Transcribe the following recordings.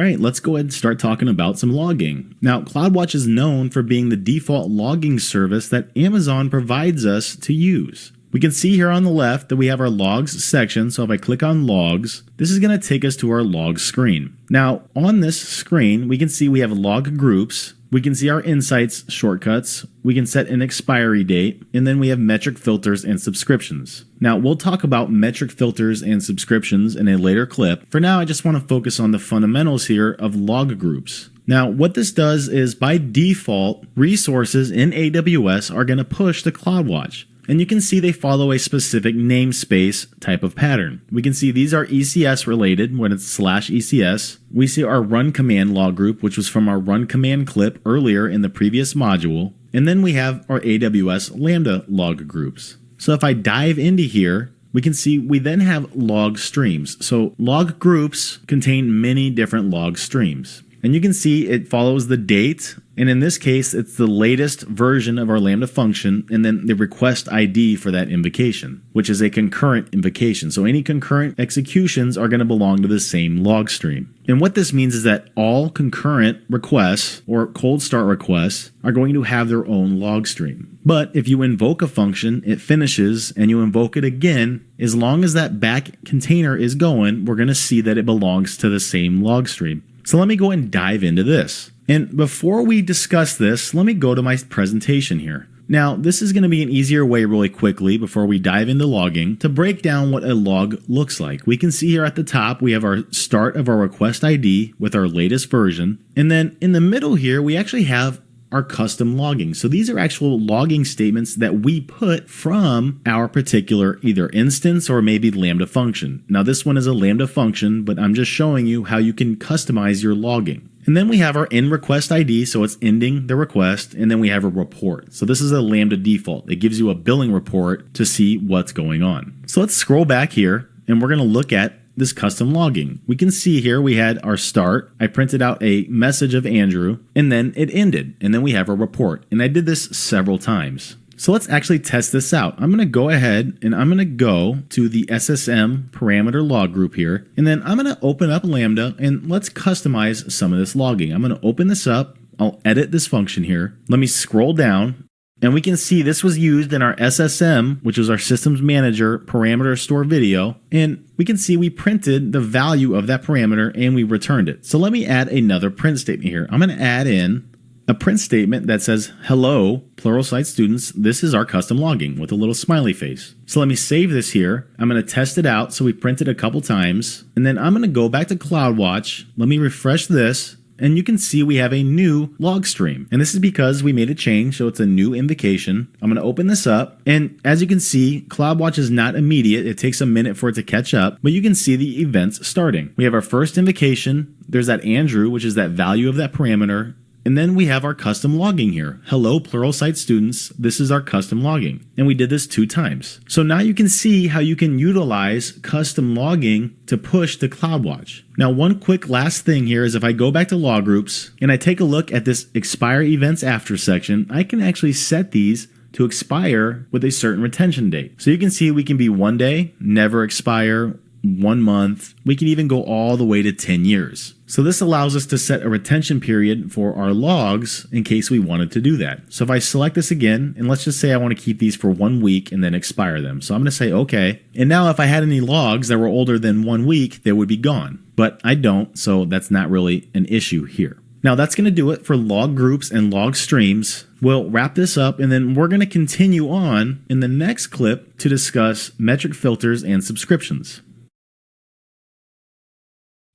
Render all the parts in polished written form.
All right, let's go ahead and start talking about some logging. Now, CloudWatch is known for being the default logging service that Amazon provides us to use. We can see here on the left that we have our logs section, so if I click on logs, this is going to take us to our logs screen. Now, on this screen, we can see we have log groups, we can see our insights shortcuts, we can set an expiry date, and then we have metric filters and subscriptions. Now, we'll talk about metric filters and subscriptions in a later clip. For now, I just want to focus on the fundamentals here of log groups. Now, what this does is by default, resources in AWS are going to push to CloudWatch. And you can see they follow a specific namespace type of pattern. We can see these are ECS related when it's /ECS. We see our run command log group, which was from our run command clip earlier in the previous module. And then we have our AWS Lambda log groups. So if I dive into here, we can see we then have log streams. So log groups contain many different log streams. And you can see it follows the date, and in this case, it's the latest version of our Lambda function, and then the request ID for that invocation, which is a concurrent invocation. So any concurrent executions are going to belong to the same log stream. And what this means is that all concurrent requests or cold start requests are going to have their own log stream. But if you invoke a function, it finishes, and you invoke it again, as long as that back container is going, we're going to see that it belongs to the same log stream. So let me go and dive into this. And before we discuss this, let me go to my presentation here. Now, this is going to be an easier way really quickly before we dive into logging to break down what a log looks like. We can see here at the top, we have our start of our request ID with our latest version. And then in the middle here, we actually have our custom logging. So these are actual logging statements that we put from our particular either instance or maybe Lambda function. Now this one is a Lambda function, but I'm just showing you how you can customize your logging. And then we have our end request ID, so it's ending the request, and then we have a report. So this is a Lambda default. It gives you a billing report to see what's going on. So let's scroll back here, and we're going to look at this custom logging. We can see here we had our start. I printed out a message of Andrew, and then it ended, and then we have a report. And I did this several times. So let's actually test this out. I'm going to go ahead and I'm going to go to the SSM parameter log group here, and then I'm going to open up Lambda and let's customize some of this logging. I'm going to open this up. I'll edit this function here. Let me scroll down. And we can see this was used in our SSM, which was our systems manager parameter store video. And we can see we printed the value of that parameter and we returned it. So let me add another print statement here. I'm going to add in a print statement that says, hello, plural site students, this is our custom logging with a little smiley face. So let me save this here. I'm going to test it out. So we printed a couple times. And then I'm going to go back to CloudWatch. Let me refresh this. And you can see we have a new log stream. And this is because we made a change, so it's a new invocation. I'm going to open this up. And as you can see, CloudWatch is not immediate. It takes a minute for it to catch up, but you can see the events starting. We have our first invocation. There's that Andrew, which is that value of that parameter. And then we have our custom logging here. Hello, plural site students. This is our custom logging. And we did this 2 times. So now you can see how you can utilize custom logging to push to CloudWatch. Now, one quick last thing here is if I go back to log groups and I take a look at this expire events after section, I can actually set these to expire with a certain retention date. So you can see we can be 1 day, never expire, 1 month. We can even go all the way to 10 years. So this allows us to set a retention period for our logs in case we wanted to do that. So if I select this again, and let's just say I want to keep these for 1 week and then expire them. So I'm going to say, okay. And now if I had any logs that were older than 1 week, they would be gone. But I don't, so that's not really an issue here. Now that's going to do it for log groups and log streams. We'll wrap this up and then we're going to continue on in the next clip to discuss metric filters and subscriptions.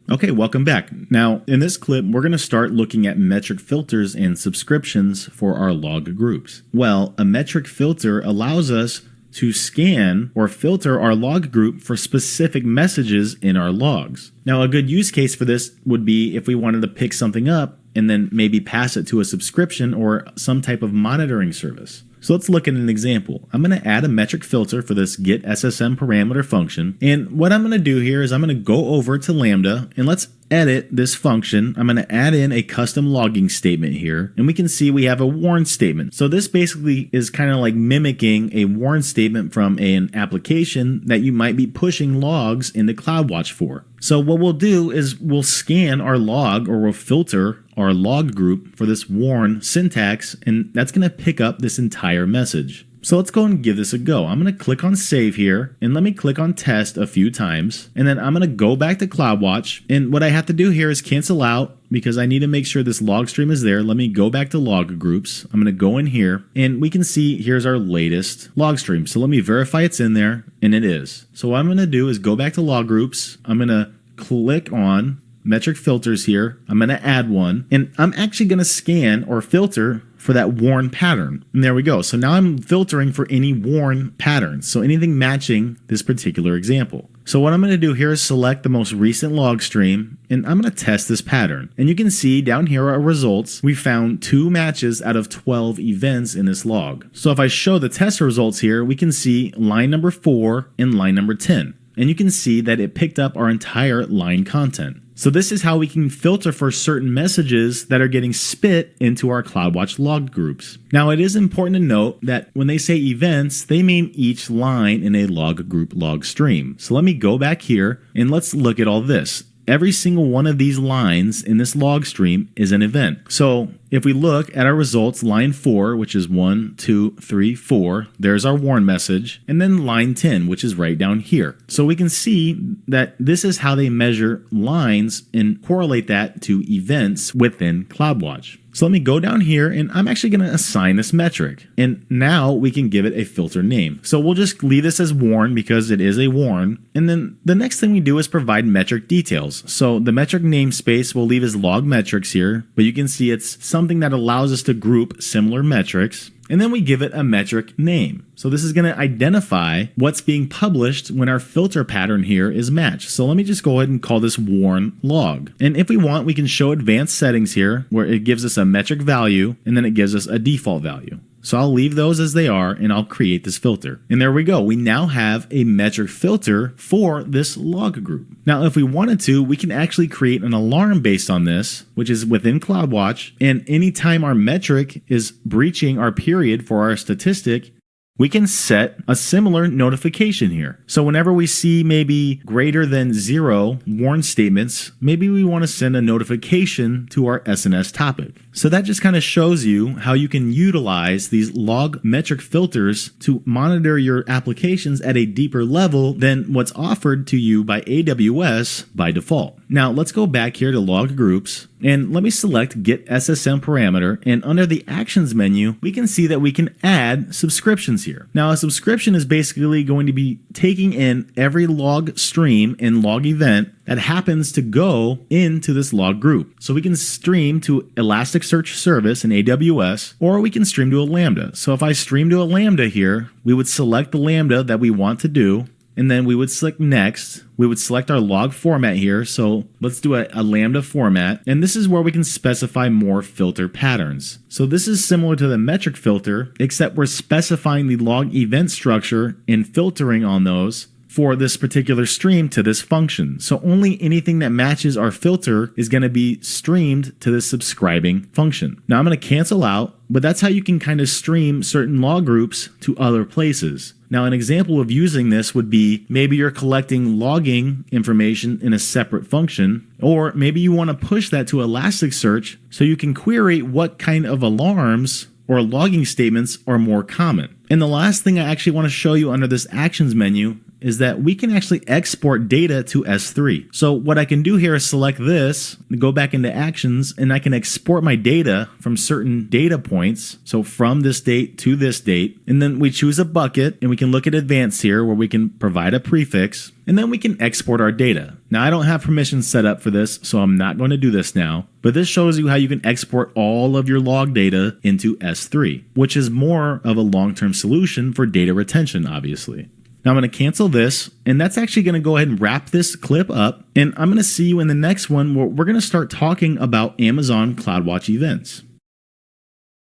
Okay, welcome back. Now, in this clip, we're going to start looking at metric filters and subscriptions for our log groups. Well, a metric filter allows us to scan or filter our log group for specific messages in our logs. Now, a good use case for this would be if we wanted to pick something up and then maybe pass it to a subscription or some type of monitoring service. So let's look at an example. I'm going to add a metric filter for this get SSM parameter function. And what I'm going to do here is I'm going to go over to Lambda and let's edit this function. I'm going to add in a custom logging statement here, and we can see we have a warn statement. So this basically is kind of like mimicking a warn statement from an application that you might be pushing logs into CloudWatch for. So what we'll do is we'll scan our log, or we'll filter our log group for this warn syntax, and that's going to pick up this entire message. So let's go and give this a go. I'm going to click on save here, and let me click on test a few times, and then I'm going to go back to CloudWatch, and what I have to do here is cancel out because I need to make sure this log stream is there. Let me go back to log groups. I'm going to go in here, and we can see here's our latest log stream. So let me verify it's in there, and it is. So what I'm going to do is go back to log groups. I'm going to click on metric filters here. I'm going to add one, and I'm actually going to scan or filter for that warn pattern. And there we go. So now I'm filtering for any warn patterns. So anything matching this particular example. So what I'm going to do here is select the most recent log stream, and I'm going to test this pattern. And you can see down here our results. We found 2 matches out of 12 events in this log. So if I show the test results here, we can see line number 4 and line number 10. And you can see that it picked up our entire line content. So this is how we can filter for certain messages that are getting spit into our CloudWatch log groups. Now it is important to note that when they say events, they mean each line in a log group log stream. So let me go back here and let's look at all this. Every single one of these lines in this log stream is an event. So if we look at our results, line 4, which is 1, 2, 3, 4, there's our warn message, and then line 10, which is right down here. So we can see that this is how they measure lines and correlate that to events within CloudWatch. So let me go down here, and I'm actually going to assign this metric. And now we can give it a filter name. So we'll just leave this as warn because it is a warn. And then the next thing we do is provide metric details. So the metric namespace we'll leave as log metrics here, but you can see it's something that allows us to group similar metrics. And then we give it a metric name. So this is going to identify what's being published when our filter pattern here is matched. So let me just go ahead and call this warn log. And if we want, we can show advanced settings here where it gives us a metric value and then it gives us a default value. So I'll leave those as they are and I'll create this filter. And there we go. We now have a metric filter for this log group. Now, if we wanted to, we can actually create an alarm based on this, which is within CloudWatch. And anytime our metric is breaching our period for our statistic, we can set a similar notification here. So whenever we see maybe greater than 0 warn statements, maybe we want to send a notification to our SNS topic. So that just kind of shows you how you can utilize these log metric filters to monitor your applications at a deeper level than what's offered to you by AWS by default. Now let's go back here to log groups, and let me select get SSM parameter, and under the actions menu we can see that we can add subscriptions here. Now a subscription is basically going to be taking in every log stream and log event that happens to go into this log group. So we can stream to Elasticsearch service in AWS, or we can stream to a Lambda. So if I stream to a Lambda here, we would select the Lambda that we want to do, and then we would select next. We would select our log format here. So let's do a Lambda format. And this is where we can specify more filter patterns. So this is similar to the metric filter, except we're specifying the log event structure and filtering on those for this particular stream to this function. So only anything that matches our filter is going to be streamed to this subscribing function. Now I'm going to cancel out, but that's how you can kind of stream certain log groups to other places. Now an example of using this would be maybe you're collecting logging information in a separate function, or maybe you want to push that to Elasticsearch so you can query what kind of alarms or logging statements are more common. And the last thing I actually want to show you under this actions menu is that we can actually export data to S3. So what I can do here is select this, go back into actions, and I can export my data from certain data points. So from this date to this date, and then we choose a bucket, and we can look at advanced here where we can provide a prefix, and then we can export our data. Now I don't have permissions set up for this, so I'm not going to do this now, but this shows you how you can export all of your log data into S3, which is more of a long-term solution for data retention, obviously. Now I'm going to cancel this, and that's actually going to go ahead and wrap this clip up, and I'm going to see you in the next one where we're going to start talking about Amazon CloudWatch events.